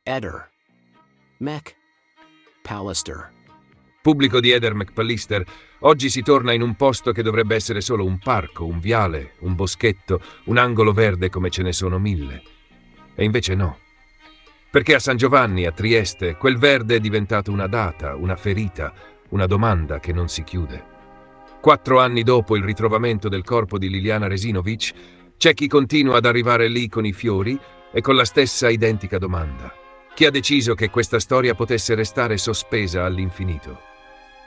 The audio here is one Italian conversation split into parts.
Eder McPallister. Pubblico di Eder McPallister, oggi si torna in un posto che dovrebbe essere solo un parco, un viale, un boschetto, un angolo verde come ce ne sono 1000. E invece no. Perché a San Giovanni, a Trieste, quel verde è diventato una data, una ferita, una domanda che non si chiude. 4 anni dopo il ritrovamento del corpo di Liliana Resinovic, c'è chi continua ad arrivare lì con i fiori e con la stessa identica domanda. Chi ha deciso che questa storia potesse restare sospesa all'infinito?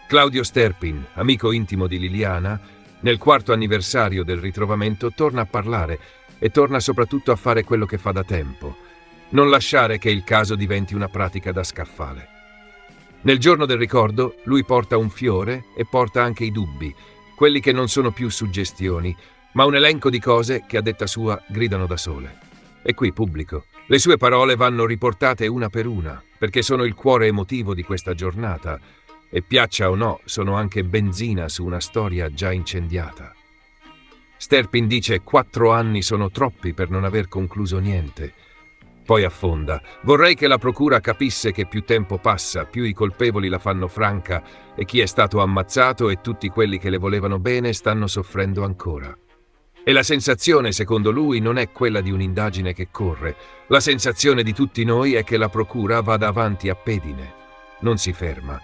Claudio Sterpin, amico intimo di Liliana, nel 4º anniversario del ritrovamento torna a parlare e torna soprattutto a fare quello che fa da tempo: non lasciare che il caso diventi una pratica da scaffale. Nel giorno del ricordo lui porta un fiore e porta anche i dubbi, quelli che non sono più suggestioni, ma un elenco di cose che a detta sua gridano da sole. E qui, pubblico, le sue parole vanno riportate una per una, perché sono il cuore emotivo di questa giornata e, piaccia o no, sono anche benzina su una storia già incendiata. Sterpin dice: 4 anni sono troppi per non aver concluso niente. Poi affonda: vorrei che la procura capisse che più tempo passa, più i colpevoli la fanno franca e chi è stato ammazzato e tutti quelli che le volevano bene stanno soffrendo ancora. E la sensazione, secondo lui, non è quella di un'indagine che corre. La sensazione di tutti noi è che la procura vada avanti a pedine. Non si ferma.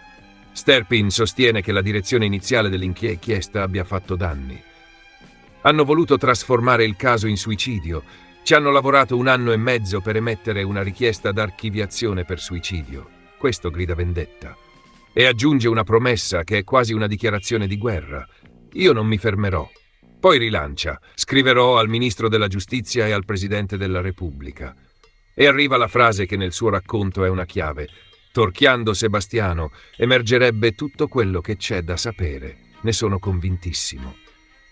Sterpin sostiene che la direzione iniziale dell'inchiesta abbia fatto danni. Hanno voluto trasformare il caso in suicidio. Ci hanno lavorato 1 anno e mezzo per emettere una richiesta d'archiviazione per suicidio. Questo grida vendetta. E aggiunge una promessa che è quasi una dichiarazione di guerra. Io non mi fermerò. Poi rilancia: scriverò al Ministro della Giustizia e al Presidente della Repubblica. E arriva la frase che nel suo racconto è una chiave: torchiando Sebastiano emergerebbe tutto quello che c'è da sapere. Ne sono convintissimo.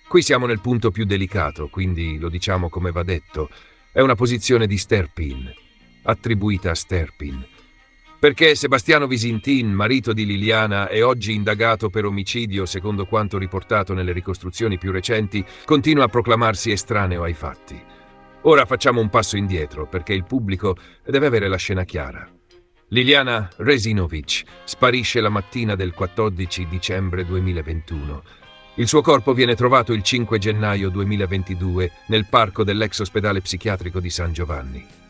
Qui siamo nel punto più delicato, quindi lo diciamo come va detto. È una posizione di Sterpin, attribuita a Sterpin. Perché Sebastiano Visintin, marito di Liliana e oggi indagato per omicidio secondo quanto riportato nelle ricostruzioni più recenti, continua a proclamarsi estraneo ai fatti. Ora facciamo un passo indietro, perché il pubblico deve avere la scena chiara. Liliana Resinovic sparisce la mattina del 14 dicembre 2021. Il suo corpo viene trovato il 5 gennaio 2022 nel parco dell'ex ospedale psichiatrico di San Giovanni.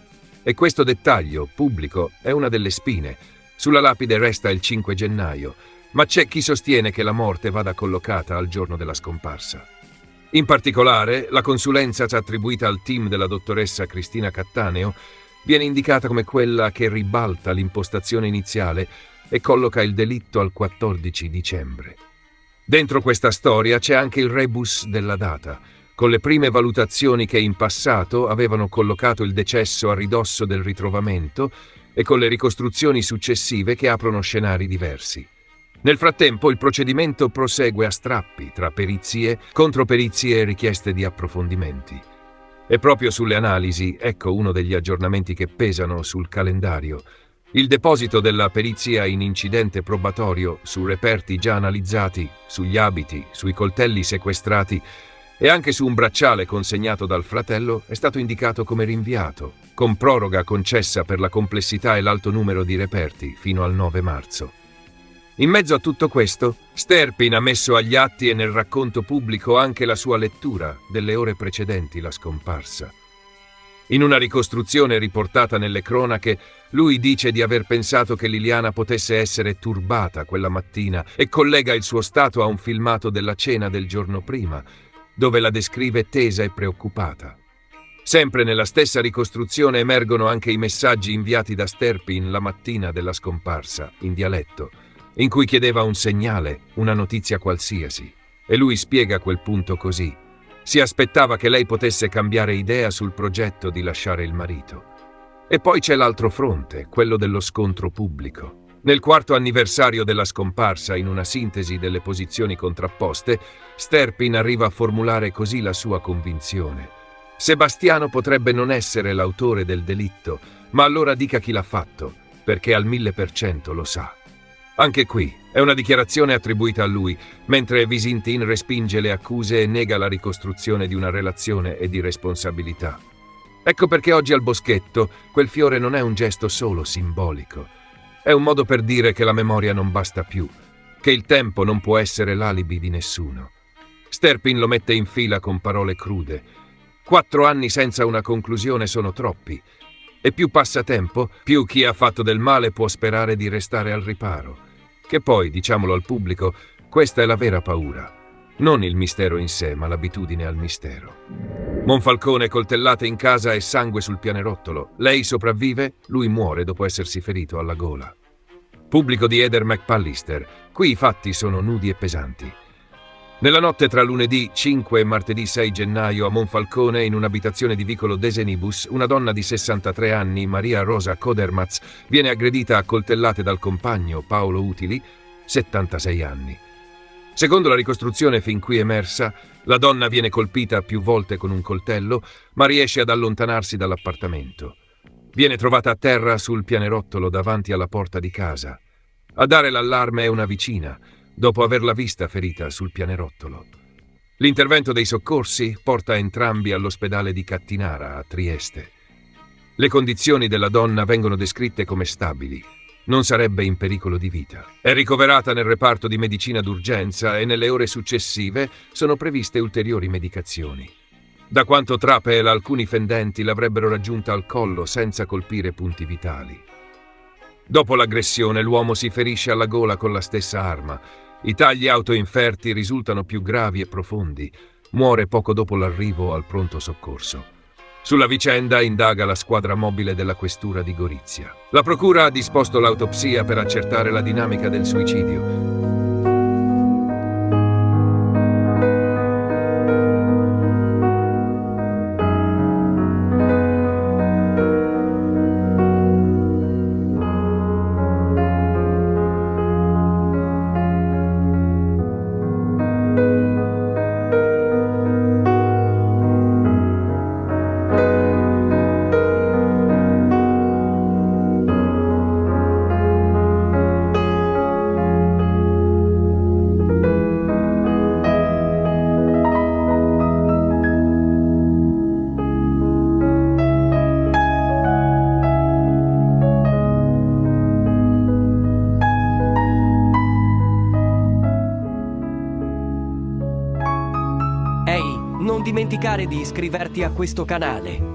E questo dettaglio, pubblico, è una delle spine. Sulla lapide resta il 5 gennaio, ma c'è chi sostiene che la morte vada collocata al giorno della scomparsa. In particolare, la consulenza attribuita al team della dottoressa Cristina Cattaneo viene indicata come quella che ribalta l'impostazione iniziale e colloca il delitto al 14 dicembre. Dentro questa storia c'è anche il rebus della data, con le prime valutazioni che in passato avevano collocato il decesso a ridosso del ritrovamento e con le ricostruzioni successive che aprono scenari diversi. Nel frattempo il procedimento prosegue a strappi tra perizie, controperizie e richieste di approfondimenti. E proprio sulle analisi, ecco uno degli aggiornamenti che pesano sul calendario. Il deposito della perizia in incidente probatorio su reperti già analizzati, sugli abiti, sui coltelli sequestrati e anche su un bracciale consegnato dal fratello è stato indicato come rinviato, con proroga concessa per la complessità e l'alto numero di reperti fino al 9 marzo. In mezzo a tutto questo, Sterpin ha messo agli atti e nel racconto pubblico anche la sua lettura delle ore precedenti la scomparsa. In una ricostruzione riportata nelle cronache, lui dice di aver pensato che Liliana potesse essere turbata quella mattina e collega il suo stato a un filmato della cena del giorno prima, dove la descrive tesa e preoccupata. Sempre nella stessa ricostruzione emergono anche i messaggi inviati da Sterpin la mattina della scomparsa, in dialetto, in cui chiedeva un segnale, una notizia qualsiasi. E lui spiega quel punto così: si aspettava che lei potesse cambiare idea sul progetto di lasciare il marito. E poi c'è l'altro fronte, quello dello scontro pubblico. Nel 4º anniversario della scomparsa, in una sintesi delle posizioni contrapposte, Sterpin arriva a formulare così la sua convinzione: Sebastiano potrebbe non essere l'autore del delitto, ma allora dica chi l'ha fatto, perché al 1000% lo sa. Anche qui è una dichiarazione attribuita a lui, mentre Visintin respinge le accuse e nega la ricostruzione di una relazione e di responsabilità. Ecco perché oggi al boschetto quel fiore non è un gesto solo simbolico. È un modo per dire che la memoria non basta più, che il tempo non può essere l'alibi di nessuno. Sterpin lo mette in fila con parole crude. 4 anni senza una conclusione sono troppi. E più passa tempo, più chi ha fatto del male può sperare di restare al riparo. Che poi, diciamolo al pubblico, questa è la vera paura. Non il mistero in sé, ma l'abitudine al mistero. Monfalcone coltellate in casa e sangue sul pianerottolo. Lei sopravvive, lui muore dopo essersi ferito alla gola. Pubblico di Eder McPallister. Qui i fatti sono nudi e pesanti. Nella notte tra lunedì 5 e martedì 6 gennaio a Monfalcone, in un'abitazione di vicolo Desenibus, una donna di 63 anni, Maria Rosa Kodermaz, viene aggredita a coltellate dal compagno Paolo Utili, 76 anni. Secondo la ricostruzione fin qui emersa, la donna viene colpita più volte con un coltello, ma riesce ad allontanarsi dall'appartamento. Viene trovata a terra sul pianerottolo davanti alla porta di casa. A dare l'allarme è una vicina, dopo averla vista ferita sul pianerottolo. L'intervento dei soccorsi porta entrambi all'ospedale di Cattinara, a Trieste. Le condizioni della donna vengono descritte come stabili. Non sarebbe in pericolo di vita. È ricoverata nel reparto di medicina d'urgenza e nelle ore successive sono previste ulteriori medicazioni. Da quanto trapela, alcuni fendenti l'avrebbero raggiunta al collo senza colpire punti vitali. Dopo l'aggressione, l'uomo si ferisce alla gola con la stessa arma. I tagli autoinferti risultano più gravi e profondi. Muore poco dopo l'arrivo al pronto soccorso. Sulla vicenda indaga la squadra mobile della questura di Gorizia. La procura ha disposto l'autopsia per accertare la dinamica del suicidio. Non dimenticare di iscriverti a questo canale.